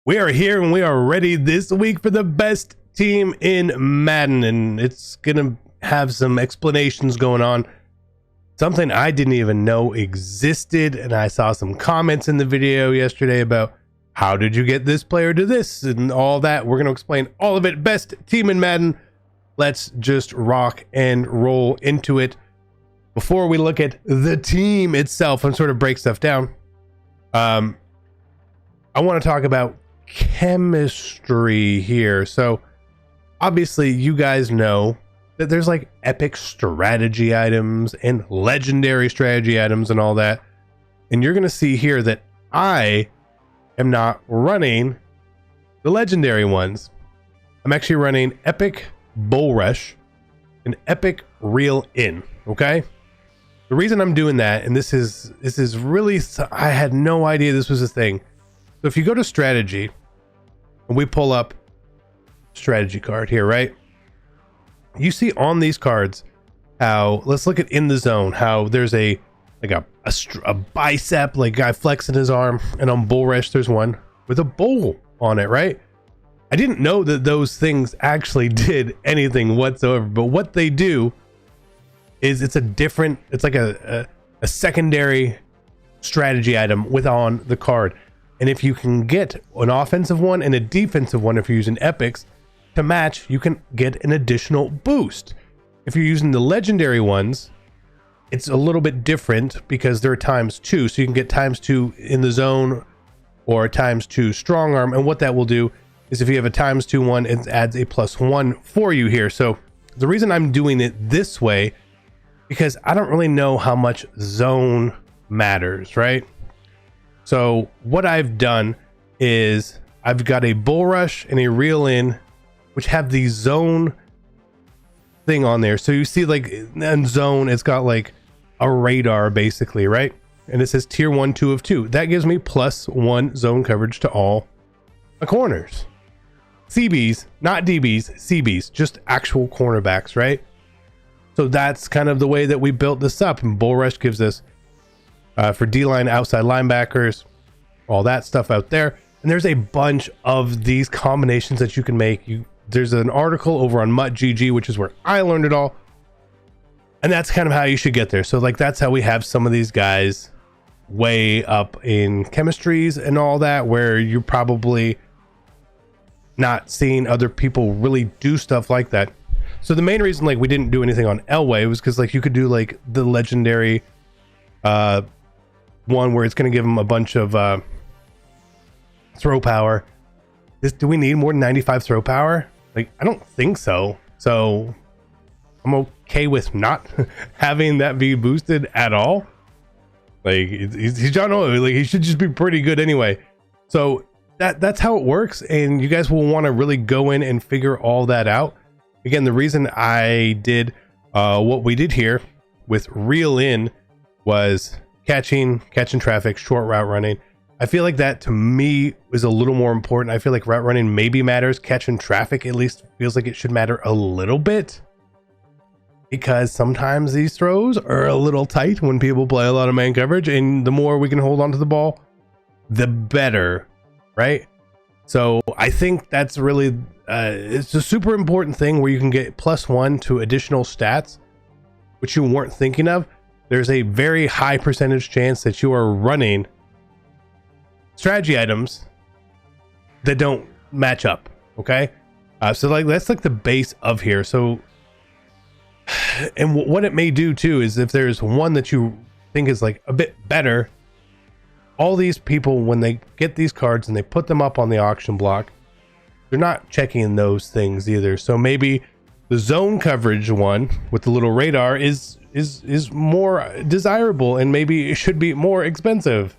We are here and we are ready this week for the best team in Madden, and it's gonna have some explanations going on. Something I didn't even know existed, and I saw some comments in the video yesterday about how did you get this player to this and all that. We're gonna explain all of it. Best team in Madden. Let's just rock and roll into it. Before we look at the team itself and sort of break stuff down, I want to talk about chemistry here. So obviously you guys know that there's like epic strategy items and legendary strategy items and all that, and you're gonna see here that I am not running the legendary ones. I'm actually running epic bull rush and epic reel in. Okay, the reason I'm doing that, and this is really, I had no idea this was a thing. So if you go to strategy and we pull up strategy card here, right? You see on these cards how, let's look at in the zone, how there's a bicep, like guy flexing his arm, and on bull rush there's one with a bull on it, right? I didn't know that those things actually did anything whatsoever, but what they do is it's like a secondary strategy item with on the card. And if you can get an offensive one and a defensive one, if you're using epics to match, you can get an additional boost. If you're using the legendary ones, it's a little bit different because they're ×2. So you can get ×2 in the zone or ×2 strong arm. And what that will do is if you have a ×2 one, it adds a +1 for you here. So the reason I'm doing it this way, because I don't really know how much zone matters, right? So what I've done is I've got a bull rush and a reel in, which have the zone thing on there. So you see, like in zone, it's got like a radar basically, right? And it says tier 1, 2 of 2. That gives me +1 zone coverage to all the corners. CBs, not DBs, CBs, just actual cornerbacks, right? So that's kind of the way that we built this up. And bull rush gives us for D-line, outside linebackers, all that stuff out there. And there's a bunch of these combinations that you can make. There's an article over on MuttGG, which is where I learned it all. And that's kind of how you should get there. So like, that's how we have some of these guys way up in chemistries and all that, where you're probably not seeing other people really do stuff like that. So the main reason like we didn't do anything on Elway was because like you could do like the legendary one where it's going to give them a bunch of throw power. Do we need more than 95 throw power? Like, I don't think so. So I'm okay with not having that be boosted at all. Like, he's John Owen, like he should just be pretty good anyway. So that's how it works, and you guys will want to really go in and figure all that out. Again, the reason I did what we did here with reel in was catching traffic, short route running. I feel like that to me is a little more important. I feel like route running maybe matters. Catching traffic at least feels like it should matter a little bit, because sometimes these throws are a little tight when people play a lot of man coverage, and the more we can hold on to the ball, the better, right? So I think that's really it's a super important thing where you can get +1 to additional stats, which you weren't thinking of. There's a very high percentage chance that you are running strategy items that don't match up. Okay, so like that's like the base of here. So, and what it may do too is if there's one that you think is like a bit better, all these people, when they get these cards and they put them up on the auction block, they're not checking those things either. So maybe the zone coverage one with the little radar is more desirable, and maybe it should be more expensive,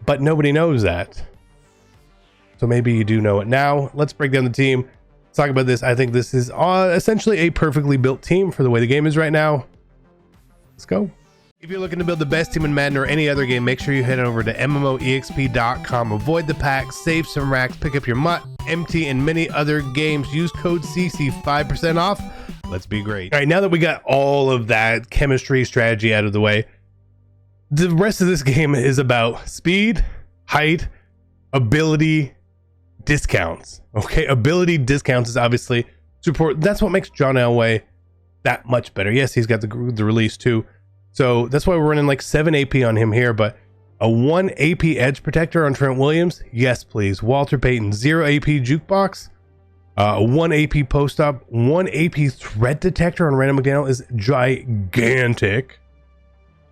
but nobody knows that. So maybe you do know it now. Let's break down the team. Let's talk about this. I think this is essentially a perfectly built team for the way the game is right now. Let's go. If you're looking to build the best team in Madden or any other game, make sure you head over to MMOEXP.com. Avoid the packs, save some racks, pick up your Mutt, MT, and many other games. Use code CC 5% off. Let's be great. All right, now that we got all of that chemistry strategy out of the way, the rest of this game is about speed, height, ability discounts. Okay, ability discounts is obviously support. That's what makes John Elway that much better. Yes, he's got the release too, so that's why we're running like 7 AP on him here. But a 1 AP edge protector on Trent Williams, yes please. Walter Payton, 0 AP jukebox, 1 AP post up, 1 AP threat detector on Randall McDaniel is gigantic,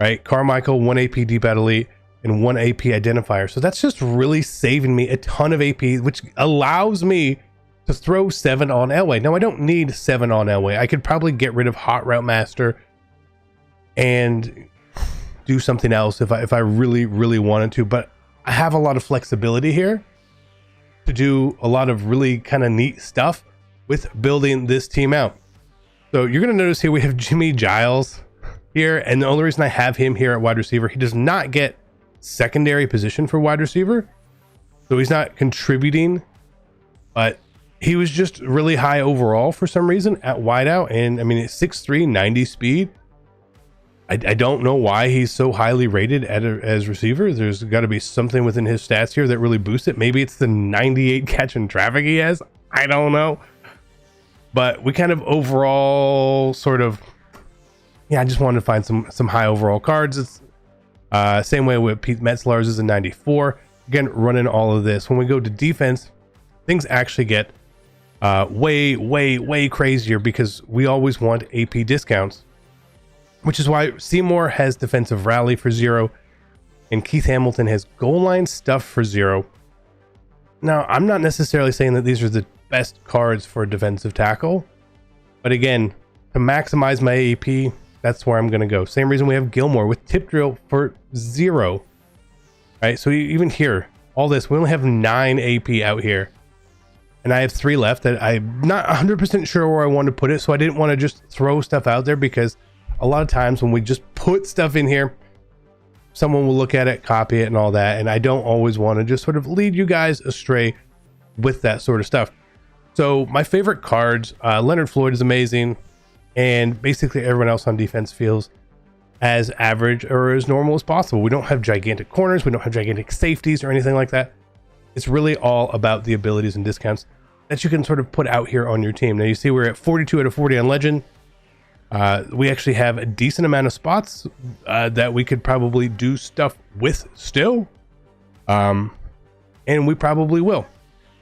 right? Carmichael, 1 AP deep out elite, and 1 AP identifier. So that's just really saving me a ton of AP, which allows me to throw 7 on Elway. Now I don't need 7 on Elway. I could probably get rid of Hot Route Master and do something else if I really wanted to, but I have a lot of flexibility here to do a lot of really kind of neat stuff with building this team out. So you're going to notice here we have Jimmy Giles here, and the only reason I have him here at wide receiver, he does not get secondary position for wide receiver, so he's not contributing, but he was just really high overall for some reason at wideout. And I mean, it's 6'3", 90 speed. I don't know why he's so highly rated as receiver. There's got to be something within his stats here that really boosts it. Maybe it's the 98 catch and traffic he has. I don't know. But we kind of overall sort of, yeah, I just wanted to find some high overall cards. It's same way with Pete Metzler's is a 94. Again, running all of this. When we go to defense, things actually get way crazier because we always want AP discounts, which is why Seymour has defensive rally for 0 and Keith Hamilton has goal line stuff for 0. Now, I'm not necessarily saying that these are the best cards for a defensive tackle, but again, to maximize my AP, that's where I'm going to go. Same reason we have Gilmore with tip drill for 0, right? So even here, all this, we only have 9 AP out here, and I have 3 left that I'm not 100% sure where I want to put it, so I didn't want to just throw stuff out there because a lot of times when we just put stuff in here, someone will look at it, copy it and all that. And I don't always want to just sort of lead you guys astray with that sort of stuff. So my favorite cards, Leonard Floyd is amazing. And basically everyone else on defense feels as average or as normal as possible. We don't have gigantic corners. We don't have gigantic safeties or anything like that. It's really all about the abilities and discounts that you can sort of put out here on your team. Now you see we're at 42 out of 40 on Legend. We actually have a decent amount of spots that we could probably do stuff with still. And we probably will.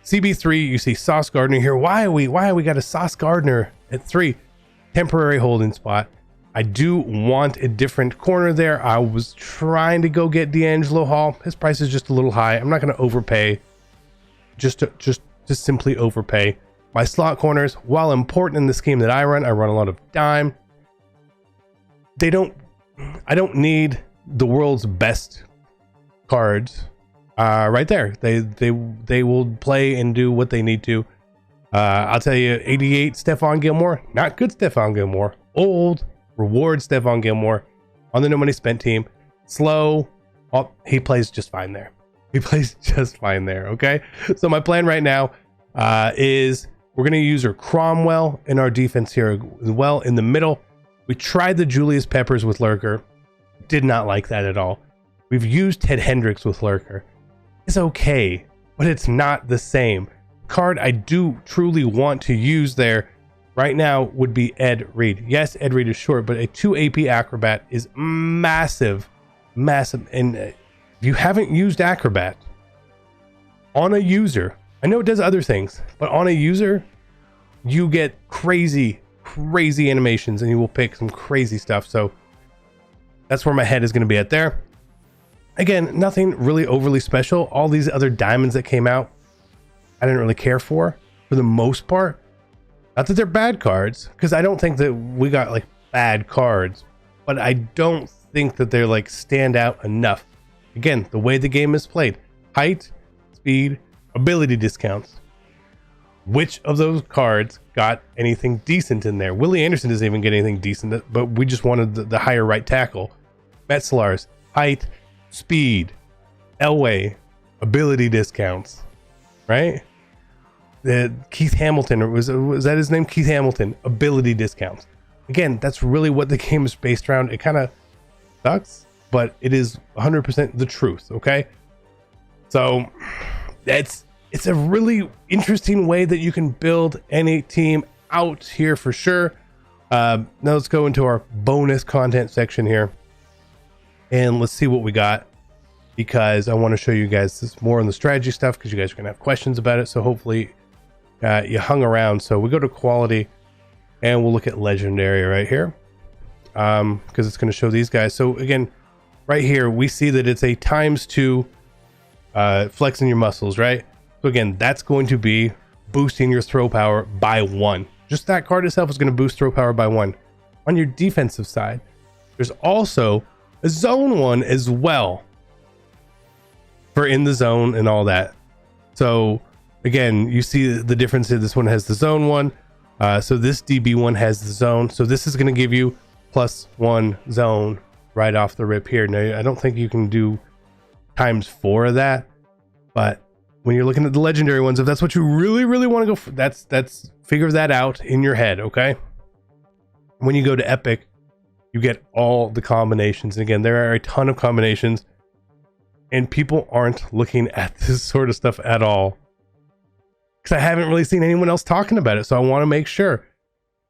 CB3, you see Sauce Gardner here. Why we got a Sauce Gardner at 3? Temporary holding spot. I do want a different corner there. I was trying to go get D'Angelo Hall. His price is just a little high. I'm not going to overpay. Just to simply overpay. My slot corners, while important in the scheme that I run a lot of dime. I don't need the world's best cards right there. They will play and do what they need to. I'll tell you, 88 Stephon Gilmore, not good Stephon Gilmore. Old reward Stephon Gilmore on the no money spent team. Slow. Oh, he plays just fine there. He plays just fine there. Okay. So my plan right now is we're going to use our Cromwell in our defense here as well in the middle. We tried the Julius Peppers with Lurker. Did not like that at all. We've used Ted Hendricks with Lurker. It's okay, but it's not the same. Card I do truly want to use there right now would be Ed Reed. Yes, Ed Reed is short, but a 2 AP Acrobat is massive. And if you haven't used Acrobat on a user, I know it does other things, but on a user, you get crazy animations and you will pick some crazy stuff. So that's where my head is going to be at there. Again, nothing really overly special. All these other diamonds that came out, I didn't really care for the most part. Not that they're bad cards, because I don't think that we got like bad cards, but I don't think that they're like stand out enough. Again, the way the game is played, height, speed, ability discounts. Which of those cards got anything decent in there? Willie Anderson doesn't even get anything decent, but we just wanted the higher right tackle. Metzler's height, speed, Elway, ability discounts, right? The Keith Hamilton, or was that his name? Keith Hamilton, ability discounts. Again, that's really what the game is based around. It kind of sucks, but it is 100% the truth. Okay, so it's a really interesting way that you can build any team out here for sure. Now let's go into our bonus content section here and let's see what we got, because I want to show you guys this more on the strategy stuff, because you guys are gonna have questions about it. So hopefully you hung around. So we go to quality and we'll look at legendary right here, because it's going to show these guys. So again, right here we see that it's a ×2 flexing your muscles, right? So again, that's going to be boosting your throw power by 1. Just that card itself is going to boost throw power by 1. On your defensive side, there's also a zone 1 as well for in the zone and all that. So again, you see the difference here. This one has the zone 1. So this DB one has the zone. So this is going to give you +1 zone right off the rip here. Now, I don't think you can do ×4 of that, but when you're looking at the legendary ones, if that's what you really want to go for, that's figure that out in your head. Okay. When you go to epic, you get all the combinations. And again, there are a ton of combinations and people aren't looking at this sort of stuff at all, because I haven't really seen anyone else talking about it. So I want to make sure.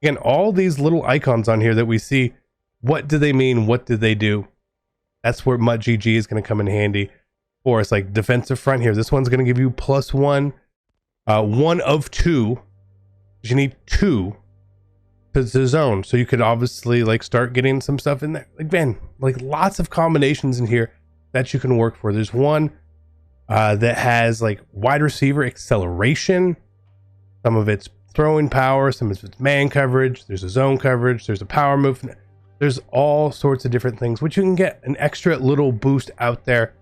Again, all these little icons on here that we see, what do they mean? What do they do? That's where MUT.GG is going to come in handy for us. Like defensive front here, this one's going to give you +1, 1 of 2. You need 2 to the zone, so you could obviously like start getting some stuff in there. Again, like lots of combinations in here that you can work for. There's one that has like wide receiver acceleration, some of it's throwing power, some of it's man coverage, there's a zone coverage, there's a power move, there's all sorts of different things which you can get an extra little boost out there.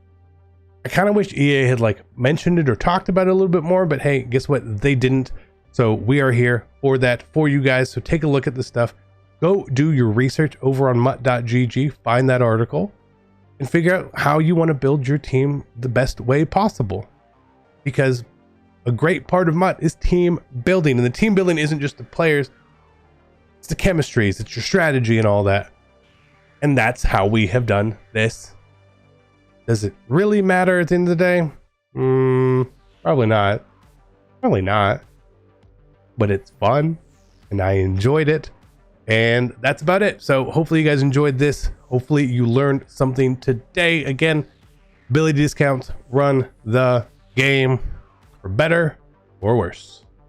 I kind of wish EA had like mentioned it or talked about it a little bit more, but hey, guess what, they didn't. So we are here for that for you guys. So take a look at this stuff, go do your research over on MUT.GG, find that article and figure out how you want to build your team the best way possible, because a great part of MUT is team building, and the team building isn't just the players, it's the chemistries, it's your strategy and all that. And that's how we have done this. Does it really matter at the end of the day? Probably not. Probably not. But it's fun and I enjoyed it. And that's about it. So hopefully you guys enjoyed this. Hopefully you learned something today. Again, ability discounts run the game for better or worse.